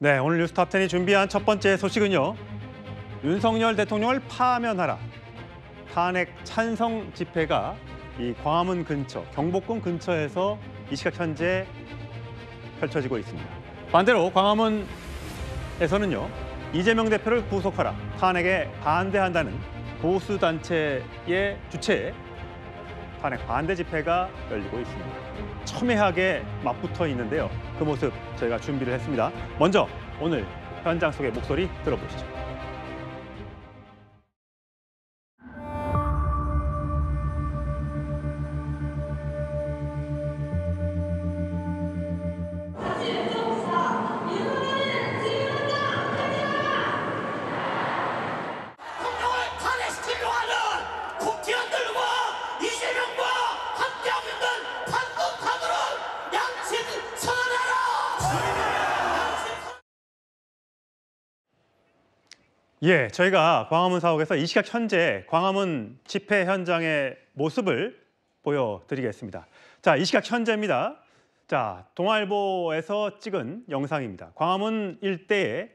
네, 오늘 뉴스톱10이 준비한 첫 번째 소식은요. 윤석열 대통령을 파면하라. 탄핵 찬성 집회가 이 광화문 근처, 경복궁 근처에서 이 시각 현재 펼쳐지고 있습니다. 반대로 광화문에서는요. 이재명 대표를 구속하라. 탄핵에 반대한다는 보수단체의 주최에 탄핵 반대 집회가 열리고 있습니다. 첨예하게 맞붙어 있는데요. 그 모습 저희가 준비를 했습니다. 먼저 오늘 현장 속의 목소리 들어보시죠. 예, 저희가 광화문 사옥에서 이 시각 현재 광화문 집회 현장의 모습을 보여드리겠습니다. 자, 이 시각 현재입니다. 자, 동아일보에서 찍은 영상입니다. 광화문 일대에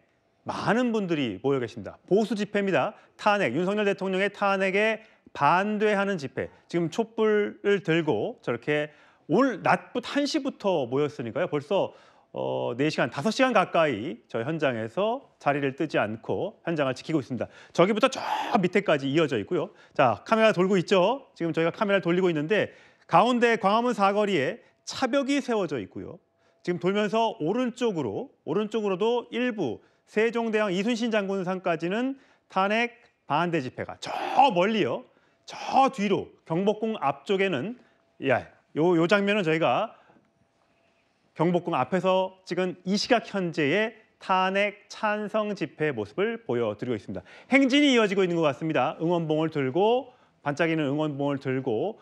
많은 분들이 모여 계십니다. 보수 집회입니다. 탄핵, 윤석열 대통령의 탄핵에 반대하는 집회. 지금 촛불을 들고 저렇게 오늘 낮부터 1시부터 모였으니까요. 벌써 4시간, 5시간 가까이 저 현장에서 자리를 뜨지 않고 현장을 지키고 있습니다. 저기부터 저 밑에까지 이어져 있고요. 자, 카메라 돌고 있죠. 지금 저희가 카메라를 돌리고 있는데 가운데 광화문 사거리에 차벽이 세워져 있고요. 지금 돌면서 오른쪽으로도 일부 세종대왕 이순신 장군상까지는 탄핵 반대 집회가 저 멀리요. 저 뒤로 경복궁 앞쪽에는 요 장면은 저희가 경복궁 앞에서 찍은 이 시각 현재의 탄핵 찬성 집회 모습을 보여드리고 있습니다. 행진이 이어지고 있는 것 같습니다. 응원봉을 들고 반짝이는 응원봉을 들고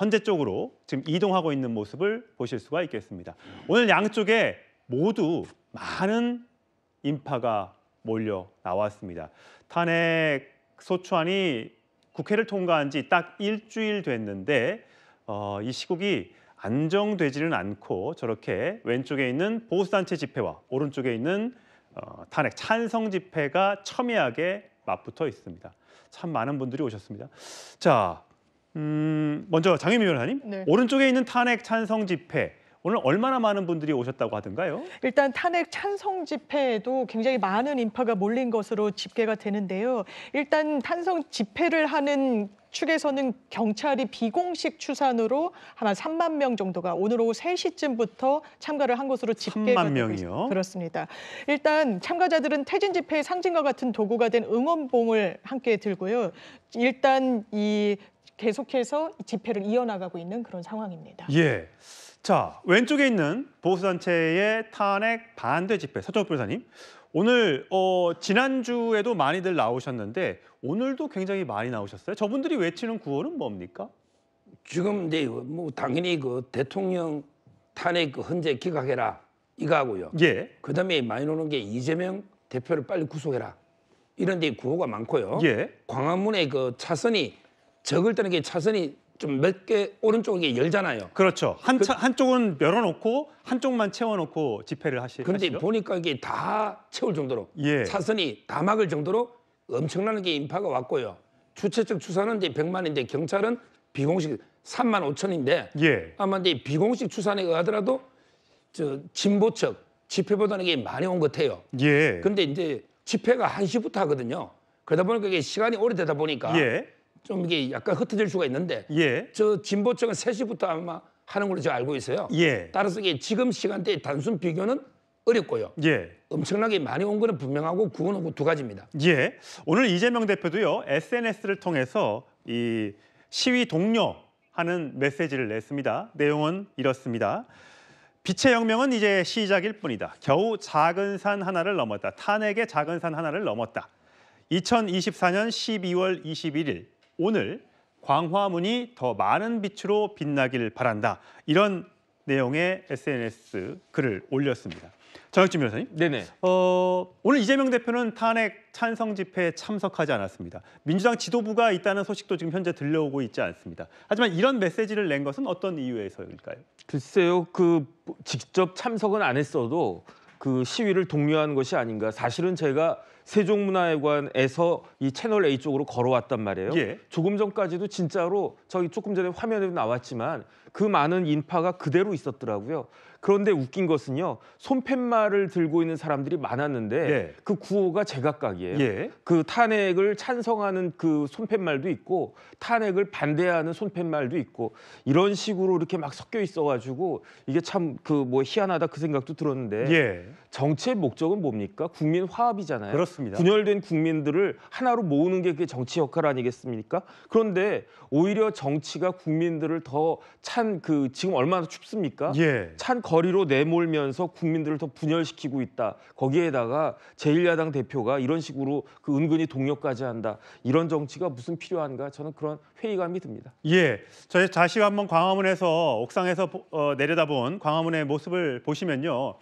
헌재 쪽으로 지금 이동하고 있는 모습을 보실 수가 있겠습니다. 오늘 양쪽에 모두 많은 인파가 몰려 나왔습니다. 탄핵 소추안이 국회를 통과한 지 딱 일주일 됐는데 이 시국이 안정되지는 않고 저렇게 왼쪽에 있는 보수단체 집회와 오른쪽에 있는 탄핵 찬성 집회가 첨예하게 맞붙어 있습니다. 참 많은 분들이 오셨습니다. 자, 먼저 장혜미 변호사님, 네. 오른쪽에 있는 탄핵 찬성 집회, 오늘 얼마나 많은 분들이 오셨다고 하던가요? 일단 탄핵 찬성 집회에도 굉장히 많은 인파가 몰린 것으로 집계가 되는데요. 일단 탄성 집회를 하는 측에서는 경찰이 비공식 추산으로 아마 3만 명 정도가 오늘 오후 3시쯤부터 참가를 한 것으로 집계가 되고 있습니다. 그렇습니다. 일단 참가자들은 퇴진 집회의 상징과 같은 도구가 된 응원봉을 함께 들고요. 일단 계속해서 집회를 이어나가고 있는 그런 상황입니다. 예. 자, 왼쪽에 있는 보수단체의 탄핵 반대 집회, 서정욱 변호사님. 오늘 지난주에도 많이들 나오셨는데 오늘도 굉장히 많이 나오셨어요. 저분들이 외치는 구호는 뭡니까? 지금 이제 뭐 당연히 그 대통령 탄핵 헌재 기각해라 이거하고요. 예. 그다음에 많이 나오는 게 이재명 대표를 빨리 구속해라 이런 데 구호가 많고요. 예. 광화문에 그 차선이 적을 때는 게 차선이 좀 몇 개 오른쪽에 열잖아요. 그렇죠. 한쪽은 열어놓고 한쪽만 채워놓고 집회를 하시죠. 그런데 보니까 이게 다 채울 정도로 예. 차선이 다 막을 정도로 엄청나게 인파가 왔고요. 주최 측 추산은 이제 100만인데 경찰은 비공식 3만 5천인데 예. 아마 이제 비공식 추산에 의하더라도 저 진보 측 집회보다는 이게 많이 온 것 같아요. 예. 근데 이제 집회가 1시부터 하거든요. 그러다 보니까 이게 시간이 오래되다 보니까 예. 좀 이게 약간 흩어질 수가 있는데 예. 저 진보 측은 3시부터 아마 하는 걸로 제가 알고 있어요. 예. 따라서 이게 지금 시간대에 단순 비교는 어렵고요. 예. 엄청나게 많이 온 거는 분명하고 그거는 두 가지입니다. 예. 오늘 이재명 대표도요. SNS를 통해서 이 시위 독려하는 메시지를 냈습니다. 내용은 이렇습니다. 빛의 혁명은 이제 시작일 뿐이다. 겨우 작은 산 하나를 넘었다. 탄핵의 작은 산 하나를 넘었다. 2024년 12월 21일 오늘 광화문이 더 많은 빛으로 빛나길 바란다. 이런 내용의 SNS 글을 올렸습니다. 정혁진 변호사님. 네네. 오늘 이재명 대표는 탄핵 찬성 집회에 참석하지 않았습니다. 민주당 지도부가 있다는 소식도 지금 현재 들려오고 있지 않습니다. 하지만 이런 메시지를 낸 것은 어떤 이유에서일까요? 글쎄요, 직접 참석은 안 했어도 그 시위를 독려한 것이 아닌가. 사실은 제가 세종문화회관에서 이 채널 A 쪽으로 걸어왔단 말이에요. 예. 조금 전까지도 진짜로 저희 조금 전에 화면에도 나왔지만 그 많은 인파가 그대로 있었더라고요. 그런데 웃긴 것은요. 손팻말을 들고 있는 사람들이 많았는데 예. 그 구호가 제각각이에요. 예. 그 탄핵을 찬성하는 그 손팻말도 있고 탄핵을 반대하는 손팻말도 있고 이런 식으로 이렇게 막 섞여 있어가지고 이게 참 그 뭐 희한하다 그 생각도 들었는데 예. 정치의 목적은 뭡니까? 국민 화합이잖아요. 그렇습니다. 분열된 국민들을 하나로 모으는 게 그게 정치 역할 아니겠습니까? 그런데 오히려 정치가 국민들을 더 찬 그 지금 얼마나 춥습니까? 예. 찬 거리로 내몰면서 국민들을 더 분열시키고 있다. 거기에다가 제1야당 대표가 이런 식으로 그 은근히 동력까지 한다. 이런 정치가 무슨 필요한가? 저는 그런 회의감이 듭니다. 예, 저희 다시 한번 광화문에서 옥상에서 내려다본 광화문의 모습을 보시면요.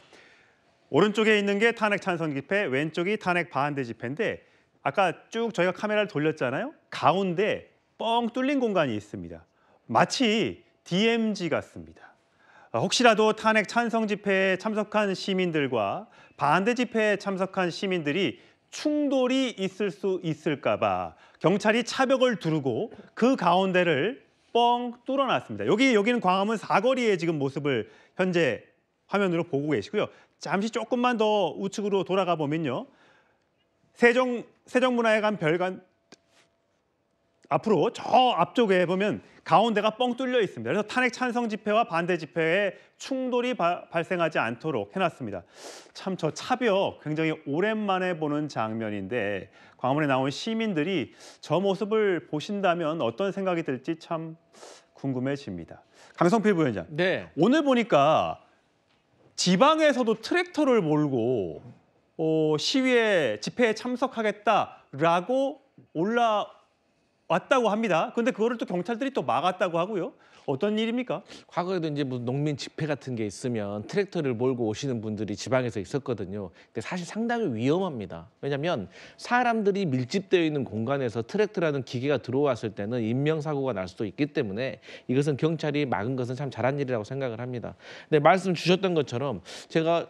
오른쪽에 있는 게 탄핵 찬성 집회, 왼쪽이 탄핵 반대 집회인데 아까 쭉 저희가 카메라를 돌렸잖아요. 가운데 뻥 뚫린 공간이 있습니다. 마치 DMZ 같습니다. 혹시라도 탄핵 찬성 집회에 참석한 시민들과 반대 집회에 참석한 시민들이 충돌이 있을 수 있을까 봐 경찰이 차벽을 두르고 그 가운데를 뻥 뚫어놨습니다. 여기는 광화문 사거리의 지금 모습을 현재 화면으로 보고 계시고요. 잠시 조금만 더 우측으로 돌아가 보면요. 세종문화회관 별관 앞으로 저 앞쪽에 보면 가운데가 뻥 뚫려 있습니다. 그래서 탄핵 찬성 집회와 반대 집회에 충돌이 발생하지 않도록 해놨습니다. 참 저 차벽 굉장히 오랜만에 보는 장면인데 광화문에 나온 시민들이 저 모습을 보신다면 어떤 생각이 들지 참 궁금해집니다. 강성필 부위원장, 네. 오늘 보니까 지방에서도 트랙터를 몰고 시위에 집회에 참석하겠다라고 올라왔다고 합니다. 그런데 그거를 또 경찰들이 또 막았다고 하고요. 어떤 일입니까? 과거에도 이제 무슨 농민 집회 같은 게 있으면 트랙터를 몰고 오시는 분들이 지방에서 있었거든요. 근데 사실 상당히 위험합니다. 왜냐하면 사람들이 밀집되어 있는 공간에서 트랙터라는 기계가 들어왔을 때는 인명사고가 날 수도 있기 때문에 이것은 경찰이 막은 것은 참 잘한 일이라고 생각을 합니다. 근데 말씀 주셨던 것처럼 제가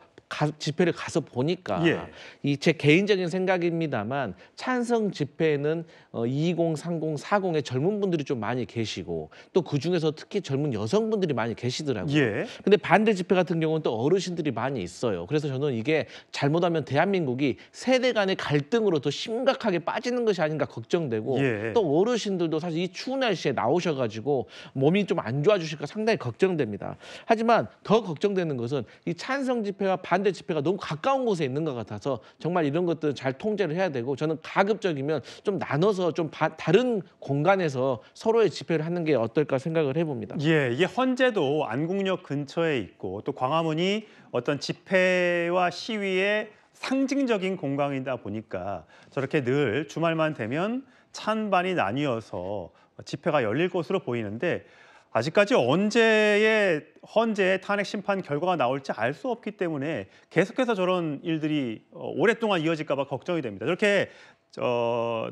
집회를 가서 보니까 예. 이 제 개인적인 생각입니다만 찬성 집회에는 20, 30, 40의 젊은 분들이 좀 많이 계시고 또 그중에서 특히 젊은 여성분들이 많이 계시더라고요. 예. 근데 반대 집회 같은 경우는 또 어르신들이 많이 있어요. 그래서 저는 이게 잘못하면 대한민국이 세대 간의 갈등으로 더 심각하게 빠지는 것이 아닌가 걱정되고 예. 또 어르신들도 사실 이 추운 날씨에 나오셔가지고 몸이 좀 안 좋아지실까 상당히 걱정됩니다. 하지만 더 걱정되는 것은 이 찬성 집회와 반대 집회가 너무 가까운 곳에 있는 것 같아서 정말 이런 것들은 잘 통제를 해야 되고 저는 가급적이면 좀 나눠서 좀 다른 공간에서 서로의 집회를 하는 게 어떨까 생각을 해봅니다. 예, 이게 헌재도 안국역 근처에 있고 또 광화문이 어떤 집회와 시위의 상징적인 공간이다 보니까 저렇게 늘 주말만 되면 찬반이 나뉘어서 집회가 열릴 것으로 보이는데 아직까지 언제의 헌재의 탄핵 심판 결과가 나올지 알 수 없기 때문에 계속해서 저런 일들이 오랫동안 이어질까 봐 걱정이 됩니다. 저렇게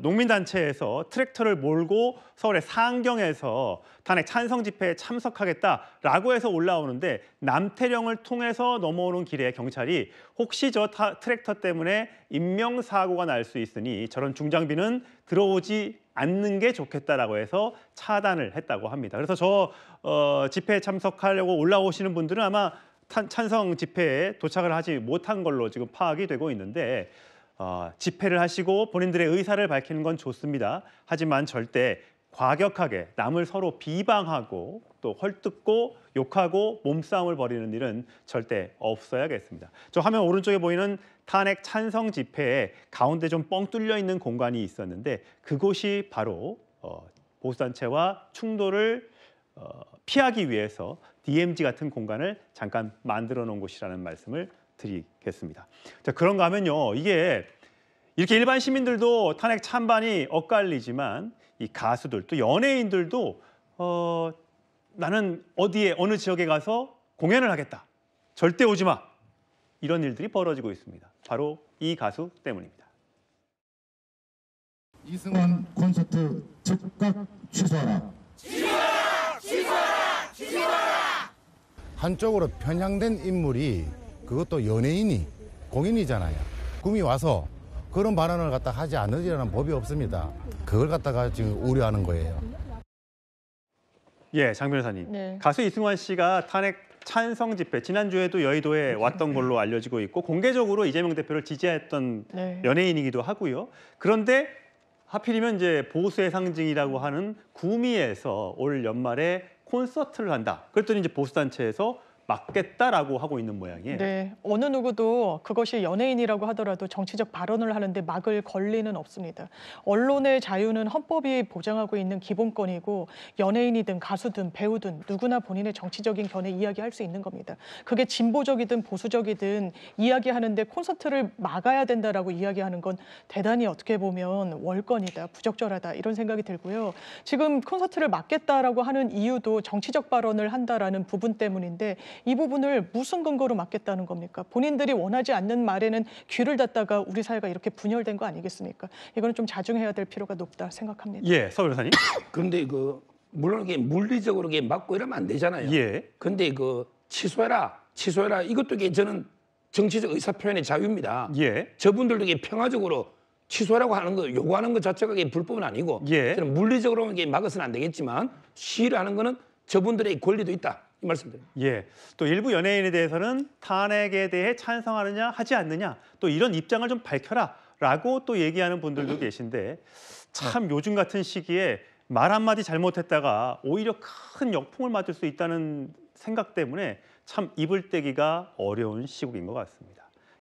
농민단체에서 트랙터를 몰고 서울의 상경에서 탄핵 찬성 집회에 참석하겠다라고 해서 올라오는데 남태령을 통해서 넘어오는 길에 경찰이 혹시 저 트랙터 때문에 인명사고가 날 수 있으니 저런 중장비는 들어오지 않는 게 좋겠다라고 해서 차단을 했다고 합니다. 그래서 저 집회에 참석하려고 올라오시는 분들은 아마 찬성 집회에 도착을 하지 못한 걸로 지금 파악이 되고 있는데 집회를 하시고 본인들의 의사를 밝히는 건 좋습니다. 하지만 절대 과격하게 남을 서로 비방하고 또 헐뜯고 욕하고 몸싸움을 벌이는 일은 절대 없어야겠습니다. 저 화면 오른쪽에 보이는 탄핵 찬성 집회에 가운데 좀 뻥 뚫려 있는 공간이 있었는데 그곳이 바로 보수단체와 충돌을 피하기 위해서 DMZ 같은 공간을 잠깐 만들어 놓은 곳이라는 말씀을 드리겠습니다. 자, 그런가 하면요. 이게 이렇게 일반 시민들도 탄핵 찬반이 엇갈리지만 이 가수들 또 연예인들도 나는 어디에 어느 지역에 가서 공연을 하겠다. 절대 오지 마. 이런 일들이 벌어지고 있습니다. 바로 이 가수 때문입니다. 이승환 콘서트 즉각 취소하라. 취소하라. 한쪽으로 편향된 인물이 그것도 연예인이 공인이잖아요. 꿈이 와서 그런 발언을 갖다 하지 않으리라는 법이 없습니다. 그걸 갖다가 지금 우려하는 거예요. 예, 장 변호사님. 네. 가수 이승환 씨가 탄핵 찬성 집회 지난주에도 여의도에 왔던 걸로 알려지고 있고 공개적으로 이재명 대표를 지지했던 네. 연예인이기도 하고요. 그런데 하필이면 이제 보수의 상징이라고 하는 구미에서 올 연말에 콘서트를 한다. 그랬더니 이제 보수단체에서 막겠다라고 하고 있는 모양이에요. 네, 어느 누구도 그것이 연예인이라고 하더라도 정치적 발언을 하는데 막을 권리는 없습니다. 언론의 자유는 헌법이 보장하고 있는 기본권이고 연예인이든 가수든 배우든 누구나 본인의 정치적인 견해 이야기할 수 있는 겁니다. 그게 진보적이든 보수적이든 이야기하는데 콘서트를 막아야 된다라고 이야기하는 건 대단히 어떻게 보면 월권이다, 부적절하다 이런 생각이 들고요. 지금 콘서트를 막겠다라고 하는 이유도 정치적 발언을 한다라는 부분 때문인데 이 부분을 무슨 근거로 막겠다는 겁니까? 본인들이 원하지 않는 말에는 귀를 닫다가 우리 사회가 이렇게 분열된 거 아니겠습니까? 이거는 좀 자중해야 될 필요가 높다 생각합니다. 예, 서 변호사님. 그런데 물론 이게 물리적으로 이게 막고 이러면 안 되잖아요. 예. 근데 취소해라 이것도 이게 저는 정치적 의사 표현의 자유입니다. 예. 저분들도 이게 평화적으로 취소라고 하는 거 요구하는 것 자체가 이게 불법은 아니고 예. 저는 물리적으로 이게 막아서는 안 되겠지만 시위를 하는 거는 저분들의 권리도 있다. 이 말씀드립니다. 예. 또 일부 연예인에 대해서는 탄핵에 대해 찬성하느냐 하지 않느냐 또 이런 입장을 좀 밝혀라라고 또 얘기하는 분들도 계신데 참 요즘 같은 시기에 말 한마디 잘못했다가 오히려 큰 역풍을 맞을 수 있다는 생각 때문에 참 입을 떼기가 어려운 시국인 것 같습니다.